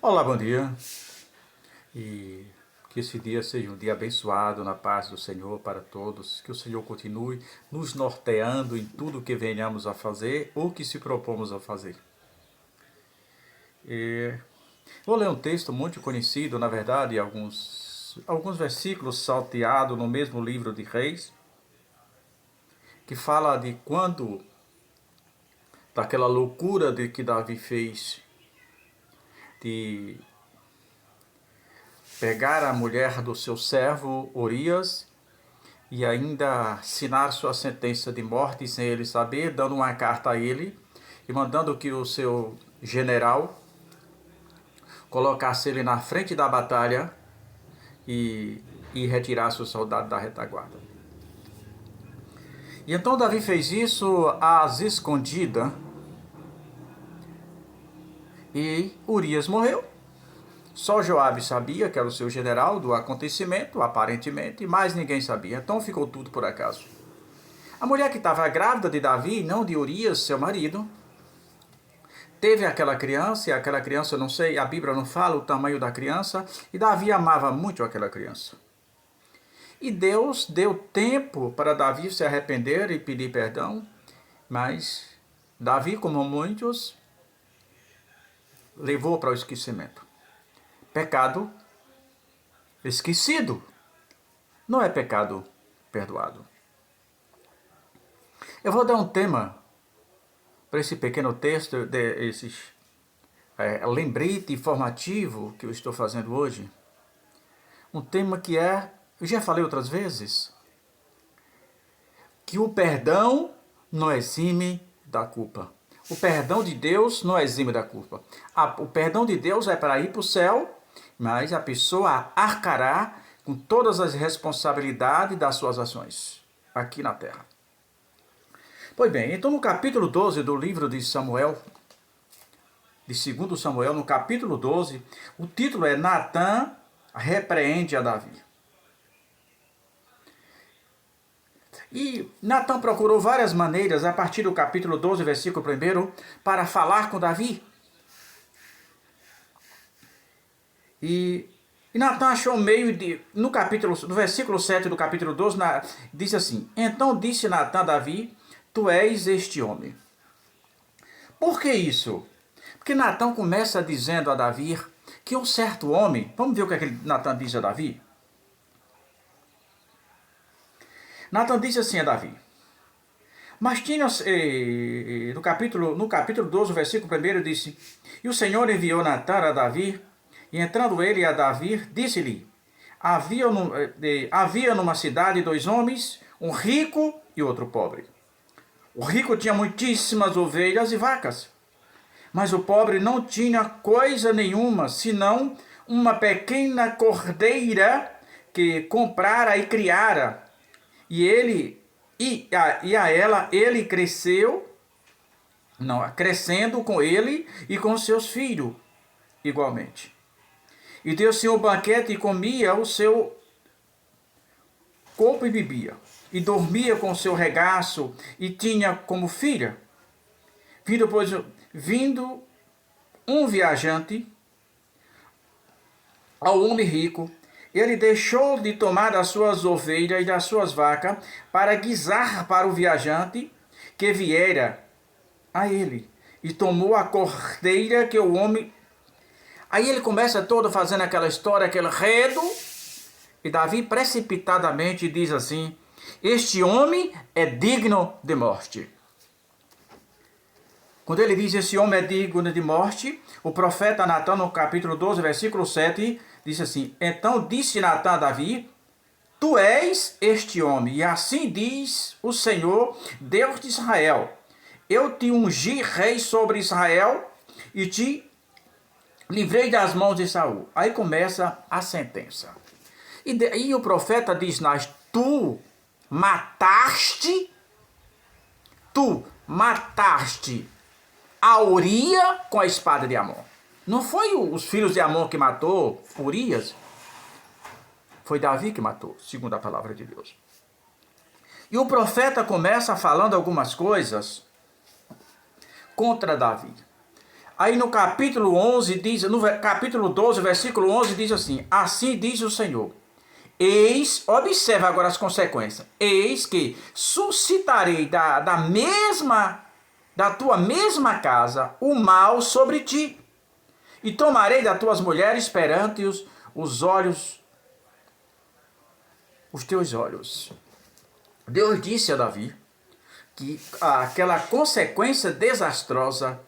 Olá, bom dia. E que esse dia seja um dia abençoado na paz do Senhor para todos. Que o Senhor continue nos norteando em tudo que venhamos a fazer ou que se propomos a fazer. Vou ler um texto muito conhecido, na verdade, alguns versículos salteados no mesmo livro de Reis, que fala de quando, daquela loucura de que Davi fez de pegar a mulher do seu servo Urias e ainda assinar sua sentença de morte sem ele saber, dando uma carta a ele e mandando que o seu general colocasse ele na frente da batalha e retirasse o soldado da retaguarda. E então Davi fez isso às escondidas e Urias morreu. Só Joabe sabia, que era o seu general, do acontecimento, aparentemente, mas ninguém sabia. Então ficou tudo por acaso. A mulher que estava grávida de Davi, não de Urias, seu marido, teve aquela criança, e aquela criança, não sei, a Bíblia não fala o tamanho da criança, e Davi amava muito aquela criança. E Deus deu tempo para Davi se arrepender e pedir perdão, mas Davi, como muitos, levou para o esquecimento. Pecado esquecido não é pecado perdoado. Eu vou dar um tema para esse pequeno texto, esse lembrete informativo que eu estou fazendo hoje. Um tema que eu já falei outras vezes, que o perdão não exime da culpa. O perdão de Deus não exime da culpa. O perdão de Deus é para ir para o céu, mas a pessoa arcará com todas as responsabilidades das suas ações aqui na terra. Pois bem, então no capítulo 12 do livro de Samuel, de 2 Samuel, no capítulo 12, o título é Natã repreende a Davi. E Natã procurou várias maneiras, a partir do capítulo 12, versículo 1, para falar com Davi. E Natã achou meio de, no versículo 7 do capítulo 12, diz assim: Então disse Natã a Davi, tu és este homem. Por que isso? Porque Natã começa dizendo a Davi que um certo homem, vamos ver o que Natã diz a Davi? Natã disse assim a Davi, mas tinha, no capítulo 12, versículo 1, disse, e o Senhor enviou Natã a Davi, e entrando ele a Davi, disse-lhe, havia numa cidade 2 homens, um rico e outro pobre. O rico tinha muitíssimas ovelhas e vacas, mas o pobre não tinha coisa nenhuma, senão uma pequena cordeira que comprara e criara. E a ela ele crescendo com ele e com seus filhos igualmente. E deu-se um banquete e comia o seu corpo e bebia. E dormia com o seu regaço e tinha como filha. Vindo um viajante ao homem rico, ele deixou de tomar das suas ovelhas e das suas vacas para guisar para o viajante que viera a ele. E tomou a cordeira que o homem... Aí ele começa todo fazendo aquela história, aquele enredo. E Davi precipitadamente diz assim, este homem é digno de morte. Quando ele diz esse homem é digno de morte, o profeta Natã, no capítulo 12, versículo 7, diz assim, então disse Natã a Davi, tu és este homem, e assim diz o Senhor, Deus de Israel, eu te ungi rei sobre Israel e te livrei das mãos de Saul. Aí começa a sentença. E o profeta diz, tu mataste a Uria com a espada de Amon. Não foi os filhos de Amon que matou Urias? Foi Davi que matou, segundo a palavra de Deus. E o profeta começa falando algumas coisas contra Davi. Aí no capítulo 11 diz, no capítulo 12, versículo 11 diz assim: assim diz o Senhor. Eis, observa agora as consequências. Eis que suscitarei da tua mesma casa o mal sobre ti, e tomarei das tuas mulheres perante os olhos, os teus olhos. Deus disse a Davi que aquela consequência desastrosa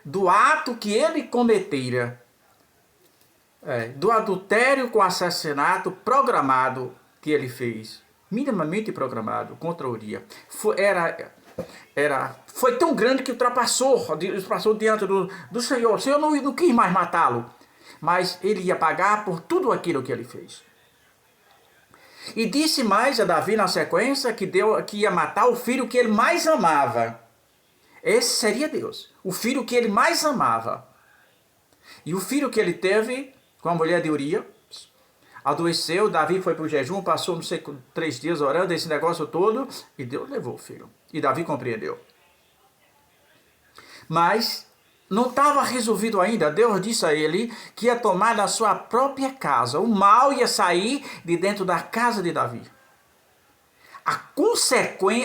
do ato que ele cometera, do adultério com assassinato programado que ele fez, minimamente programado contra Uria, foi tão grande que ultrapassou diante do Senhor. O Senhor não quis mais matá-lo, mas ele ia pagar por tudo aquilo que ele fez. E disse mais a Davi na sequência que ia matar o filho que ele mais amava. Esse seria Deus, o filho que ele mais amava. E o filho que ele teve com a mulher de Uria adoeceu. Davi foi para o jejum, passou não sei 3 dias orando esse negócio todo, e Deus levou o filho. E Davi compreendeu. Mas não estava resolvido ainda. Deus disse a ele que ia tomar da sua própria casa. O mal ia sair de dentro da casa de Davi.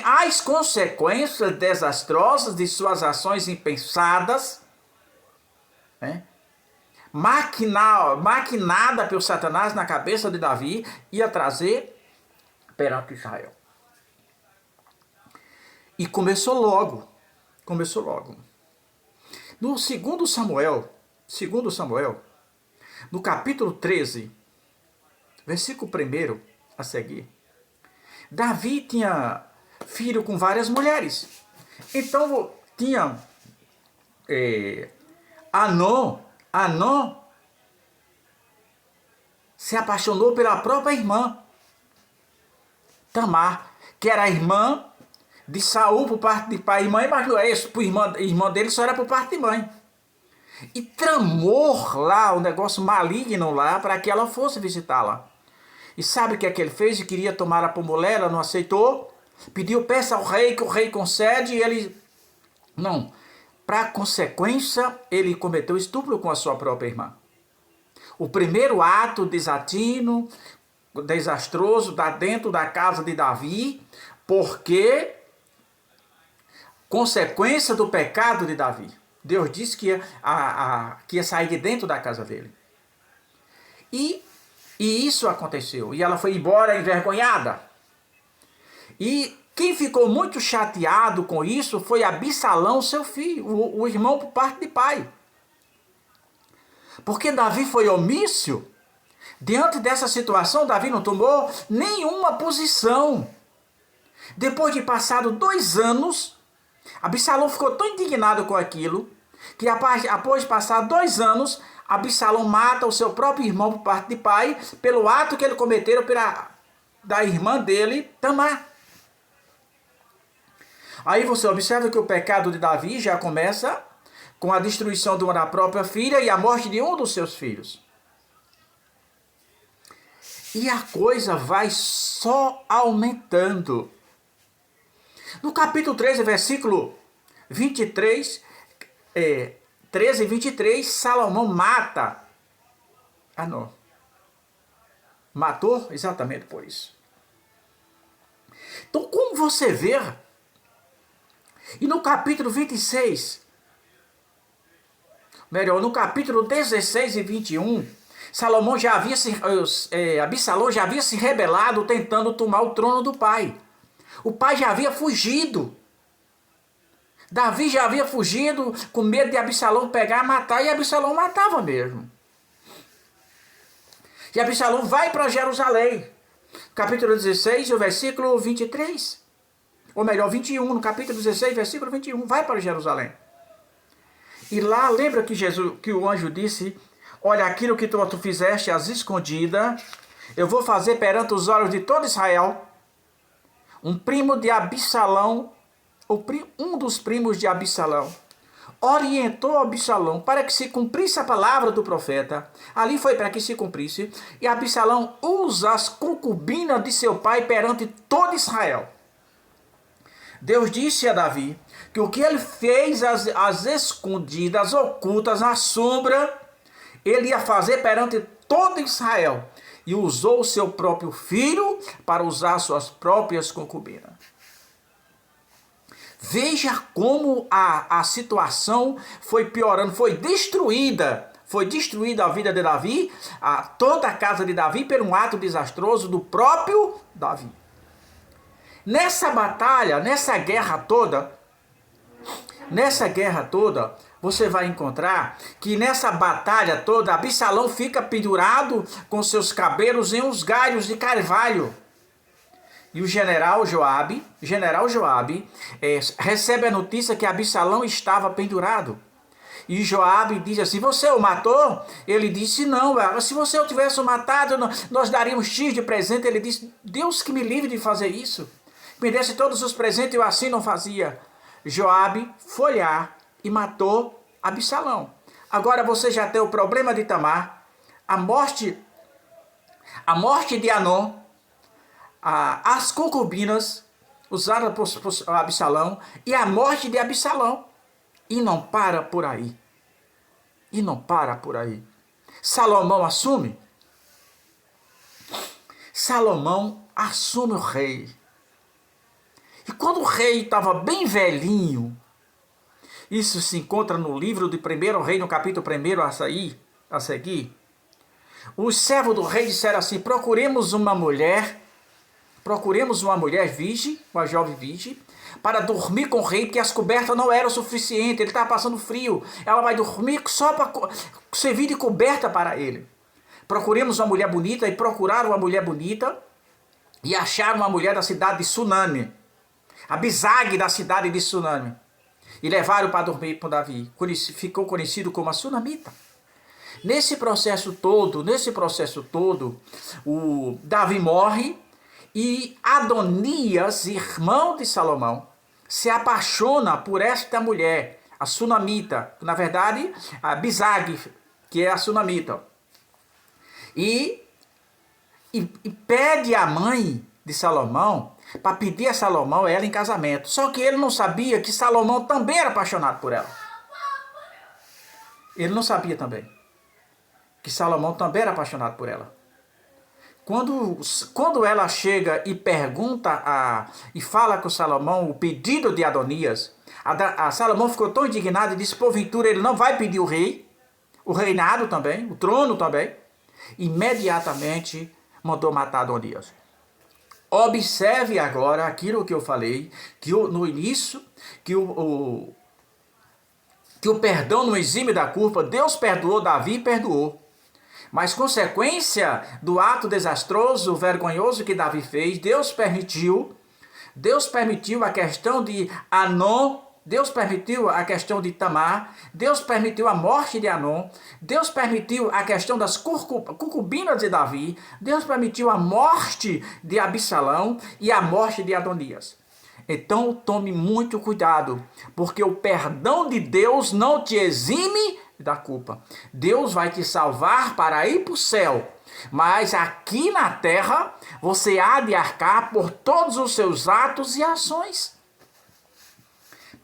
As consequências desastrosas de suas ações impensadas, maquinada pelo Satanás na cabeça de Davi, ia trazer perante Israel. E começou logo. No segundo Samuel, no capítulo 13, versículo 1 a seguir, Davi tinha filho com várias mulheres. Então tinha Anon se apaixonou pela própria irmã Tamar, que era a irmã de Saul por parte de pai e mãe, mas não é isso, irmã dele só era por parte de mãe. E tramou lá um negócio maligno lá para que ela fosse visitá-la. E sabe o que é que ele fez? E queria tomá-la por mulher, ela não aceitou. Pediu, peça ao rei, que o rei concede, e ele... Não. Para consequência, ele cometeu estupro com a sua própria irmã. O primeiro ato desatino, desastroso, dentro da casa de Davi, porque... consequência do pecado de Davi. Deus disse que ia sair de dentro da casa dele. E isso aconteceu. E ela foi embora envergonhada. E quem ficou muito chateado com isso foi Absalão, seu filho, o irmão por parte de pai. Porque Davi foi omisso. Diante dessa situação, Davi não tomou nenhuma posição. Depois de passado 2 anos, Absalão ficou tão indignado com aquilo, que após passar 2 anos, Absalão mata o seu próprio irmão por parte de pai, pelo ato que ele cometeu da irmã dele, Tamar. Aí você observa que o pecado de Davi já começa com a destruição da própria filha e a morte de um dos seus filhos. E a coisa vai só aumentando. No capítulo 13, versículo 23, 13 e 23, Salomão mata Anon. Matou exatamente por isso. Então, como você vê, e no capítulo 26, melhor, no capítulo 16 e 21, Absalão já havia se rebelado tentando tomar o trono do pai. O pai já havia fugido. Davi já havia fugido com medo de Absalão pegar e matar, e Absalão matava mesmo. E Absalão vai para Jerusalém. Capítulo 16, o versículo 23. Ou melhor, 21, no capítulo 16, versículo 21, vai para Jerusalém. E lá, lembra que o anjo disse, olha, aquilo que tu fizeste às escondidas, eu vou fazer perante os olhos de todo Israel. Um primo de Absalão, um dos primos de Absalão, orientou Absalão para que se cumprisse a palavra do profeta. Ali foi para que se cumprisse. E Absalão usa as concubinas de seu pai perante todo Israel. Deus disse a Davi que o que ele fez às escondidas, ocultas, na sombra, ele ia fazer perante todo Israel. E usou o seu próprio filho para usar suas próprias concubinas. Veja como a situação foi piorando, foi destruída a vida de Davi, toda a casa de Davi, por um ato desastroso do próprio Davi. Nessa batalha, nessa guerra toda, você vai encontrar que nessa batalha toda, Absalão fica pendurado com seus cabelos em uns galhos de carvalho. E o general Joabe recebe a notícia que Absalão estava pendurado. E Joabe diz assim: você o matou? Ele disse: não, se você o tivesse matado, nós daríamos X de presente. Ele disse: Deus que me livre de fazer isso. Me desse todos os presentes, eu assim não fazia. Joabe foi lá e matou Absalão. Agora você já tem o problema de Tamar, a morte de Anon, as concubinas usadas por Absalão e a morte de Absalão. E não para por aí. Salomão assume o rei. E quando o rei estava bem velhinho, isso se encontra no livro de 1 Rei, no capítulo 1 a seguir, os servos do rei disseram assim: procuremos uma mulher virgem, uma jovem virgem, para dormir com o rei, porque as cobertas não eram suficientes, ele estava passando frio, ela vai dormir só para servir de coberta para ele. Procuremos uma mulher bonita, e procuraram uma mulher bonita, e acharam uma mulher da cidade de Suname, Abisag da cidade de Suname, e levaram para dormir com Davi. Ficou conhecido como a Sunamita. Nesse processo todo, o Davi morre, e Adonias, irmão de Salomão, se apaixona por esta mulher, a Sunamita, na verdade, a Abisag, que é a Sunamita. E pede à mãe de Salomão para pedir a Salomão ela em casamento. Só que ele não sabia que Salomão também era apaixonado por ela. Ele não sabia também que Salomão também era apaixonado por ela. Quando ela chega e pergunta e fala com Salomão o pedido de Adonias, Salomão ficou tão indignado e disse: porventura ele não vai pedir o reinado também, o trono também. Imediatamente mandou matar Adonias. Observe agora aquilo que eu falei, que no início, que o perdão não exime da culpa. Deus perdoou Davi, perdoou. Mas consequência do ato desastroso, vergonhoso que Davi fez, Deus permitiu a questão de Anon, Deus permitiu a questão de Tamar, Deus permitiu a morte de Anon, Deus permitiu a questão das concubinas de Davi, Deus permitiu a morte de Absalão e a morte de Adonias. Então tome muito cuidado, porque o perdão de Deus não te exime da culpa. Deus vai te salvar para ir para o céu, mas aqui na terra você há de arcar por todos os seus atos e ações.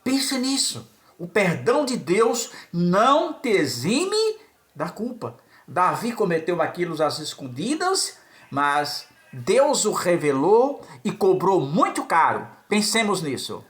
Pense nisso. O perdão de Deus não te exime da culpa. Davi cometeu aquilo às escondidas, mas Deus o revelou e cobrou muito caro. Pensemos nisso.